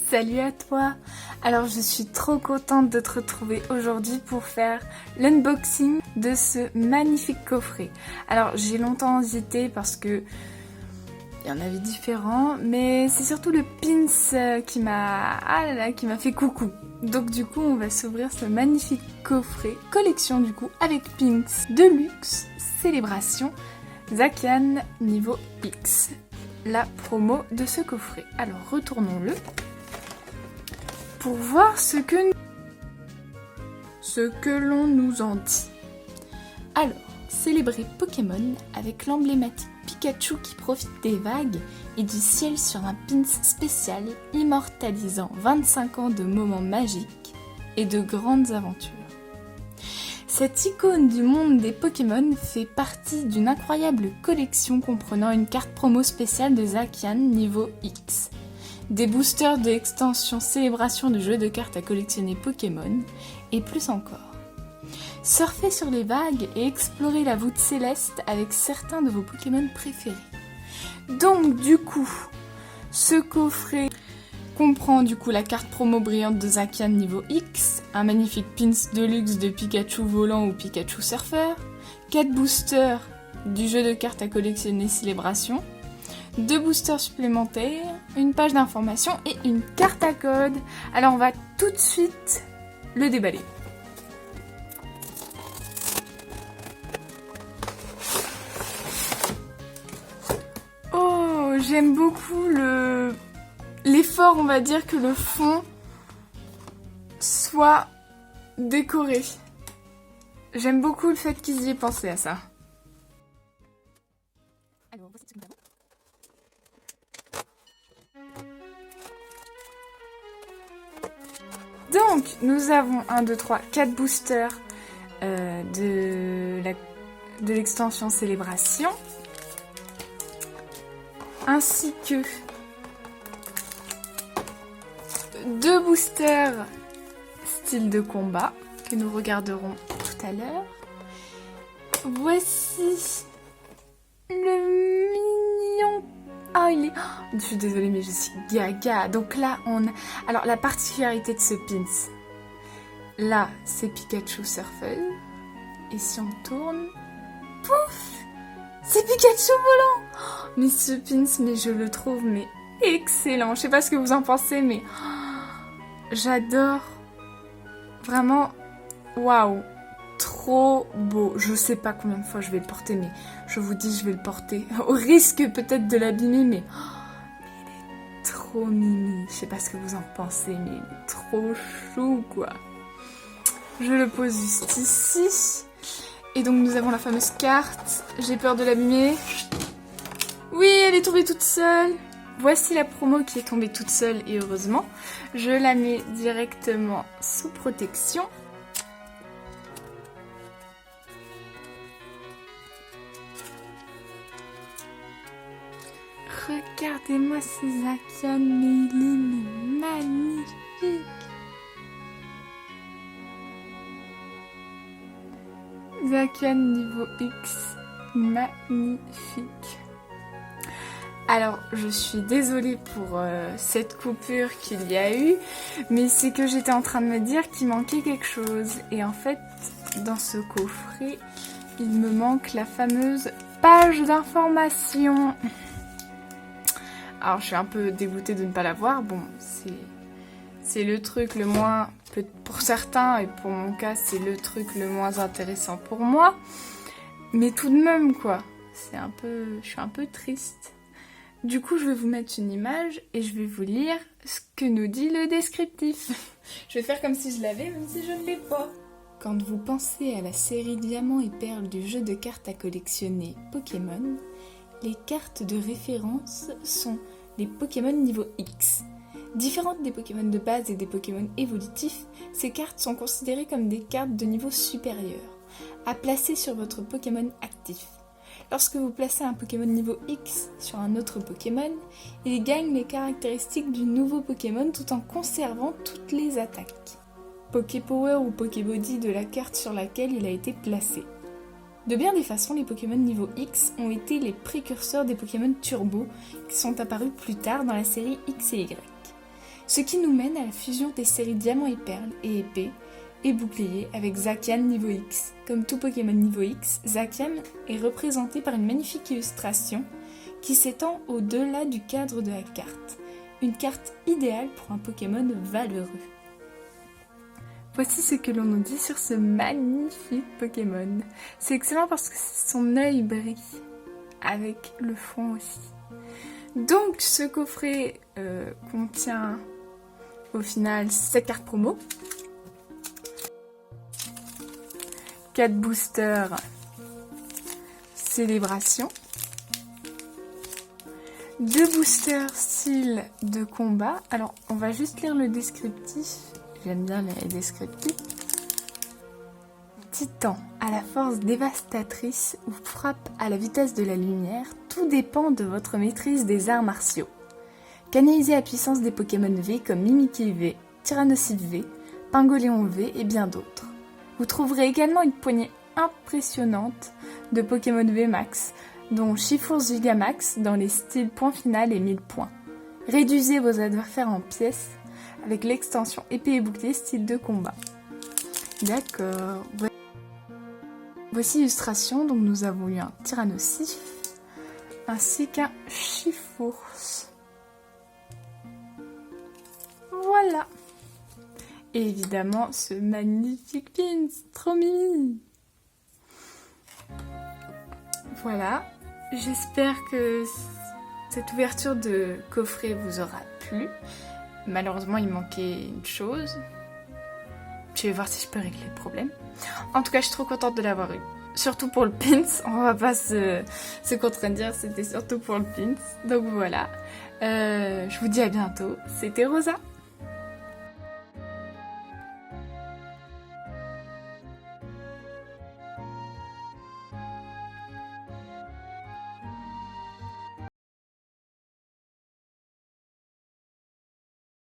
Salut à toi. Alors je suis trop contente de te retrouver aujourd'hui pour faire l'unboxing de ce magnifique coffret. Alors j'ai longtemps hésité parce que il y en avait différents, mais c'est surtout le pins qui m'a fait coucou. Donc du coup on va s'ouvrir ce magnifique coffret, collection du coup avec pins de luxe, célébration, Zacian niveau X. La promo de ce coffret. Alors retournons-le pour voir ce que l'on nous en dit. Alors, célébrer Pokémon avec l'emblématique Pikachu qui profite des vagues et du ciel sur un pins spécial immortalisant 25 ans de moments magiques et de grandes aventures. Cette icône du monde des Pokémon fait partie d'une incroyable collection comprenant une carte promo spéciale de Zacian niveau X, des boosters de l'extension célébration de jeux de cartes à collectionner Pokémon, et plus encore. Surfez sur les vagues et explorez la voûte céleste avec certains de vos Pokémon préférés. Donc du coup, ce coffret comprend du coup la carte promo brillante de Zacian niveau X, un magnifique pins de luxe de Pikachu volant ou Pikachu surfeur, 4 boosters du jeu de cartes à collectionner Célébration, 2 boosters supplémentaires, une page d'information et une carte à code. Alors on va tout de suite le déballer. Oh, j'aime beaucoup l'effort, on va dire, que le fond soit décoré. J'aime beaucoup le fait qu'ils y aient pensé à ça. Alors, voici ce que nous avons. Donc, nous avons 1, 2, 3, 4 boosters de l'extension Célébration, ainsi que 2 boosters style de combat que nous regarderons tout à l'heure. Voici le mignon. Ah, il est... Oh, je suis désolée mais je suis gaga. Donc là on a... Alors la particularité de ce pins, là c'est Pikachu Surfeuse. Et si on tourne, pouf, c'est Pikachu volant. Oh, mais ce pins, mais je le trouve mais excellent. Je sais pas ce que vous en pensez mais... J'adore, vraiment, waouh, trop beau. Je sais pas combien de fois je vais le porter, mais je vous dis, je vais le porter au risque peut-être de l'abîmer, mais il est trop mimi. Je sais pas ce que vous en pensez, mais il est trop chou, quoi. Je le pose juste ici. Et donc nous avons la fameuse carte. J'ai peur de l'abîmer. Oui, elle est tombée toute seule. Voici la promo qui est tombée toute seule et heureusement. Je la mets directement sous protection. Regardez-moi ces Zacian, mais il est magnifique. Zacian niveau X, magnifique. Alors, je suis désolée pour cette coupure qu'il y a eu, mais c'est que j'étais en train de me dire qu'il manquait quelque chose. Et en fait, dans ce coffret, il me manque la fameuse page d'information. Alors, je suis un peu dégoûtée de ne pas l'avoir. Bon, c'est le truc le moins... Pour certains, et pour mon cas, c'est le truc le moins intéressant pour moi. Mais tout de même, quoi. Je suis un peu triste. Du coup, je vais vous mettre une image et je vais vous lire ce que nous dit le descriptif. Je vais faire comme si je l'avais, même si je ne l'ai pas. Quand vous pensez à la série Diamants et Perles du jeu de cartes à collectionner Pokémon, les cartes de référence sont les Pokémon niveau X. Différentes des Pokémon de base et des Pokémon évolutifs, ces cartes sont considérées comme des cartes de niveau supérieur, à placer sur votre Pokémon actif. Lorsque vous placez un Pokémon niveau X sur un autre Pokémon, il gagne les caractéristiques du nouveau Pokémon tout en conservant toutes les attaques, Poképower ou Pokébody de la carte sur laquelle il a été placé. De bien des façons, les Pokémon niveau X ont été les précurseurs des Pokémon Turbo qui sont apparus plus tard dans la série X et Y. Ce qui nous mène à la fusion des séries Diamant et Perle et Épée et Bouclier avec Zacian niveau X. Comme tout Pokémon niveau X, Zacian est représenté par une magnifique illustration qui s'étend au-delà du cadre de la carte. Une carte idéale pour un Pokémon valeureux. Voici ce que l'on nous dit sur ce magnifique Pokémon. C'est excellent parce que son œil brille, avec le front aussi. Donc ce coffret contient au final 7 cartes promo, 4 boosters célébration, 2 boosters style de combat. Alors on va juste lire le descriptif. J'aime bien les descriptifs. Titan, à la force dévastatrice ou frappe à la vitesse de la lumière, tout dépend de votre maîtrise des arts martiaux. Canalisez la puissance des Pokémon V comme Mimikyu V, Tyrannocybe V, Pingoléon V et bien d'autres. Vous trouverez également une poignée impressionnante de Pokémon V Max, dont Chifourz Gigamax dans les styles point final et 1000 points. Réduisez vos adversaires en pièces avec l'extension épée et bouclier style de combat. D'accord. Voici l'illustration. Donc nous avons eu un Tyrannocybe ainsi qu'un Chifourz. Voilà. Et évidemment ce magnifique pin, trop mimi. Voilà. J'espère que cette ouverture de coffret vous aura plu. Malheureusement, il manquait une chose. Je vais voir si je peux régler le problème. En tout cas, je suis trop contente de l'avoir eu. Surtout pour le pins. On va pas se contredire, c'était surtout pour le pins. Donc voilà. Je vous dis à bientôt. C'était Rosa.